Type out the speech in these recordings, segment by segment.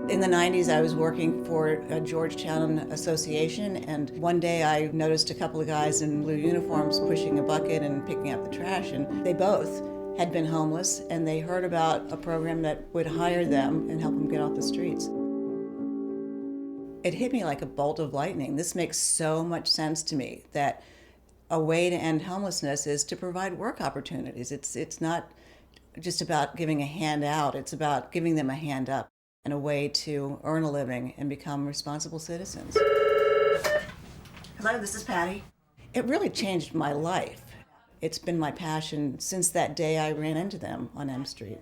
In the 90s, I was working for a Georgetown association, and one day I noticed a couple of guys in blue uniforms pushing a bucket and picking up the trash, and they both had been homeless, and they heard about a program that would hire them and help them get off the streets. It hit me like a bolt of lightning. This makes so much sense to me, that a way to end homelessness is to provide work opportunities. It's not just about giving a hand out, it's about giving them a hand up and a way to earn a living and become responsible citizens. Hello, this is Patty. It really changed my life. It's been my passion since that day I ran into them on M Street.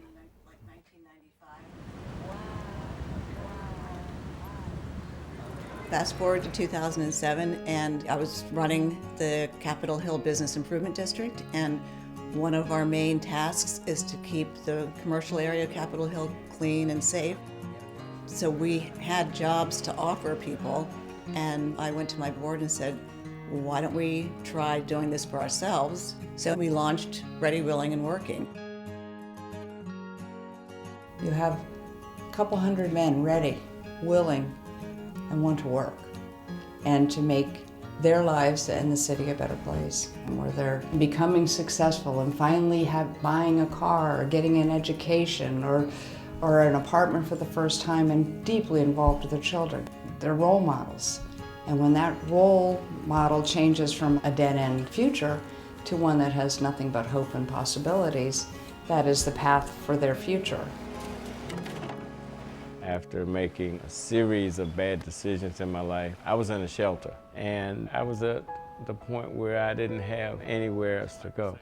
Fast forward to 2007, and I was running the Capitol Hill Business Improvement District, and one of our main tasks is to keep the commercial area of Capitol Hill clean and safe. So we had jobs to offer people, and I went to my board and said, why don't we try doing this for ourselves? So we launched Ready, Willing, and Working. You have a couple hundred men ready, willing, and want to work, and to make their lives and the city a better place, where they're becoming successful and finally buying a car or getting an education or an apartment for the first time, and deeply involved with their children. They're role models. And when that role model changes from a dead-end future to one that has nothing but hope and possibilities, that is the path for their future. After making a series of bad decisions in my life, I was in a shelter, and I was at the point where I didn't have anywhere else to go.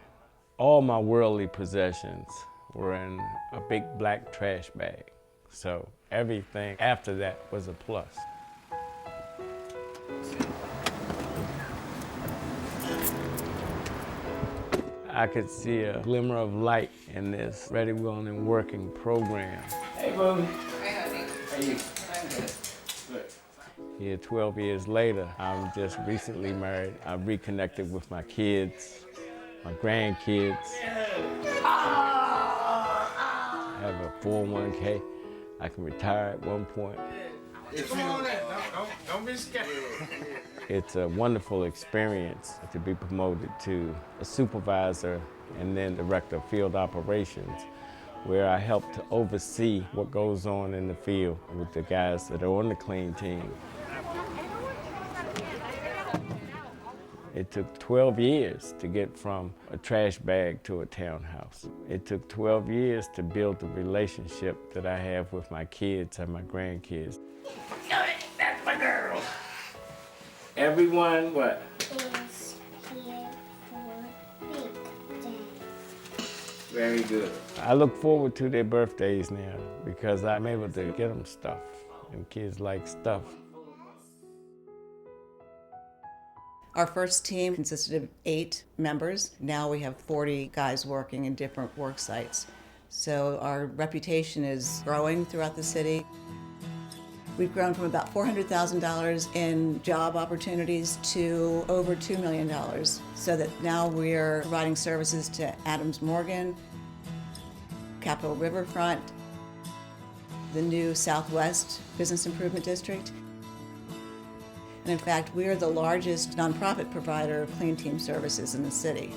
All my worldly possessions were in a big black trash bag. So everything after that was a plus. I could see a glimmer of light in this Ready, Willing, and Working program. Hey, Bobby. Hey, honey. How are you? I'm good. Good. Here, 12 years later, I'm just recently married. I've reconnected with my kids, my grandkids. I have a 401k. I can retire at one point. Come on in. Don't be scared. It's a wonderful experience to be promoted to a supervisor and then director of field operations, where I help to oversee what goes on in the field with the guys that are on the clean team. It took 12 years to get from a trash bag to a townhouse. It took 12 years to build the relationship that I have with my kids and my grandkids. That's my girl. Everyone, what? Is here for Big Day. Very good. I look forward to their birthdays now because I'm able to get them stuff, and kids like stuff. Our first team consisted of 8 members. Now we have 40 guys working in different work sites. So our reputation is growing throughout the city. We've grown from about $400,000 in job opportunities to over $2 million, so that now we're providing services to Adams Morgan, Capitol Riverfront, the new Southwest Business Improvement District. And in fact, we are the largest nonprofit provider of clean team services in the city.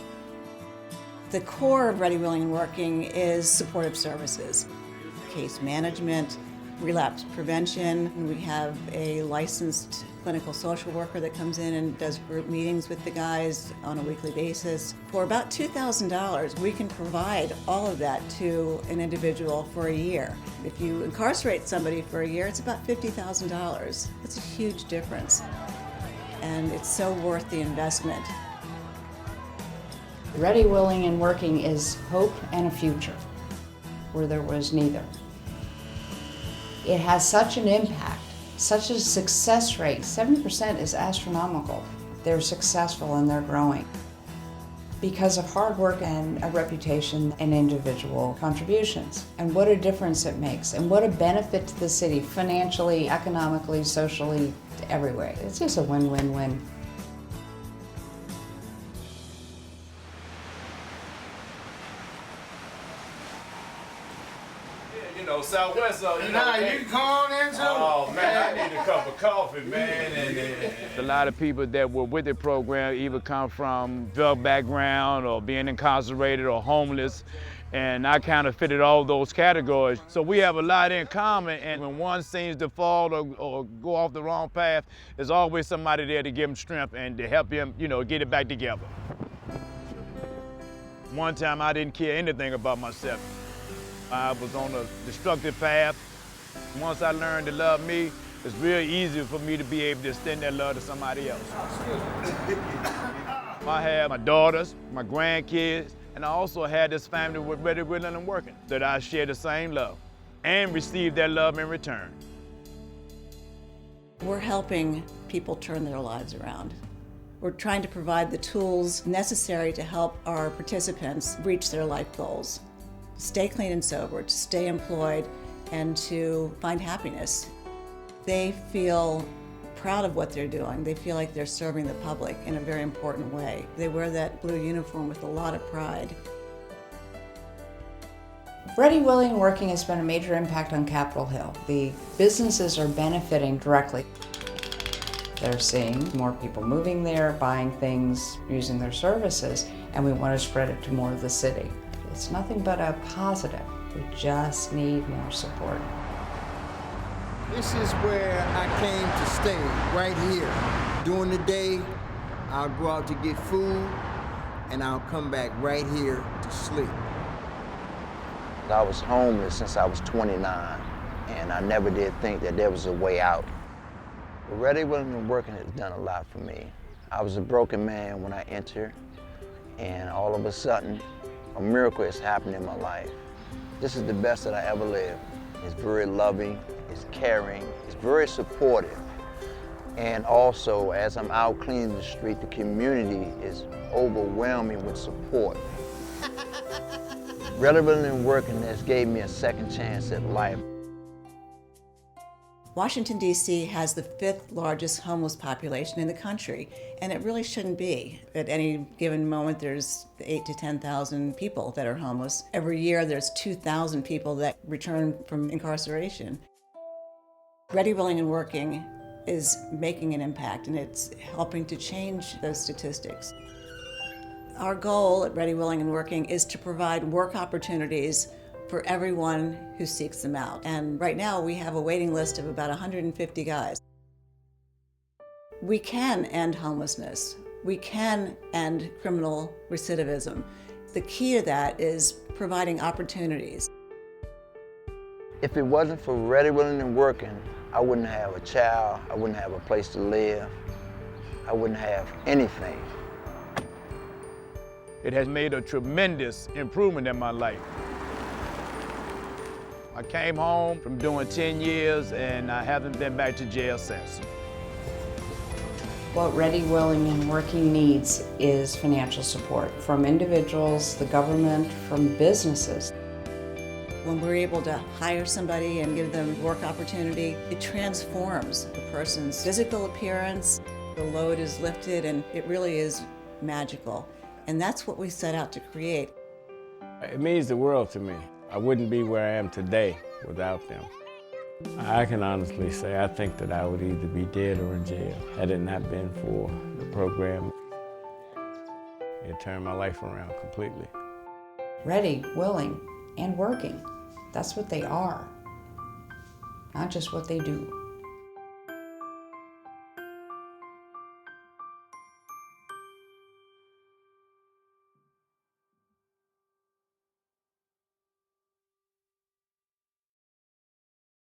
The core of Ready, Willing, and Working is supportive services, case management, relapse prevention. And we have a licensed clinical social worker that comes in and does group meetings with the guys on a weekly basis. For about $2,000, we can provide all of that to an individual for a year. If you incarcerate somebody for a year, it's about $50,000. That's a huge difference. And it's so worth the investment. Ready, Willing, and Working is hope and a future where there was neither. It has such an impact, such a success rate. 70% is astronomical. They're successful and they're growing because of hard work and a reputation and individual contributions. And what a difference it makes, and what a benefit to the city, financially, economically, socially, every way. It's just a win-win-win. Oh, Southwest, so you know. You can come on in too. Oh man, I need a cup of coffee, man. A lot of people that were with the program either come from drug background or being incarcerated or homeless, and I kind of fitted all those categories. So we have a lot in common, and when one seems to fall or go off the wrong path, there's always somebody there to give him strength and to help him, get it back together. One time I didn't care anything about myself. I was on a destructive path. Once I learned to love me, it's real easy for me to be able to extend that love to somebody else. I have my daughters, my grandkids, and I also had this family with Ready, Willing, and Working that I share the same love and receive that love in return. We're helping people turn their lives around. We're trying to provide the tools necessary to help our participants reach their life goals. Stay clean and sober, to stay employed, and to find happiness. They feel proud of what they're doing. They feel like they're serving the public in a very important way. They wear that blue uniform with a lot of pride. Ready, Willing, and Working has been a major impact on Capitol Hill. The businesses are benefiting directly. They're seeing more people moving there, buying things, using their services, and we want to spread it to more of the city. It's nothing but a positive. We just need more support. This is where I came to stay, right here. During the day, I'll go out to get food, and I'll come back right here to sleep. I was homeless since I was 29, and I never did think that there was a way out. But Ready, Willing, and Working has done a lot for me. I was a broken man when I entered, and all of a sudden, a miracle has happened in my life. This is the best that I ever lived. It's very loving, it's caring, it's very supportive. And also, as I'm out cleaning the street, the community is overwhelming with support. Ready, Willing, and Working has gave me a second chance at life. Washington, D.C. has the 5th largest homeless population in the country, and it really shouldn't be. At any given moment, there's 8,000 to 10,000 people that are homeless. Every year, there's 2,000 people that return from incarceration. Ready, Willing, and Working is making an impact, and it's helping to change those statistics. Our goal at Ready, Willing, and Working is to provide work opportunities for everyone who seeks them out. And right now we have a waiting list of about 150 guys. We can end homelessness. We can end criminal recidivism. The key to that is providing opportunities. If it wasn't for Ready, Willing, and Working, I wouldn't have a child, I wouldn't have a place to live, I wouldn't have anything. It has made a tremendous improvement in my life. I came home from doing 10 years and I haven't been back to jail since. What Ready, Willing, and Working needs is financial support from individuals, the government, from businesses. When we're able to hire somebody and give them work opportunity, it transforms the person's physical appearance. The load is lifted, and it really is magical. And that's what we set out to create. It means the world to me. I wouldn't be where I am today without them. I can honestly say I think that I would either be dead or in jail had it not been for the program. It turned my life around completely. Ready, willing, and working. That's what they are, not just what they do.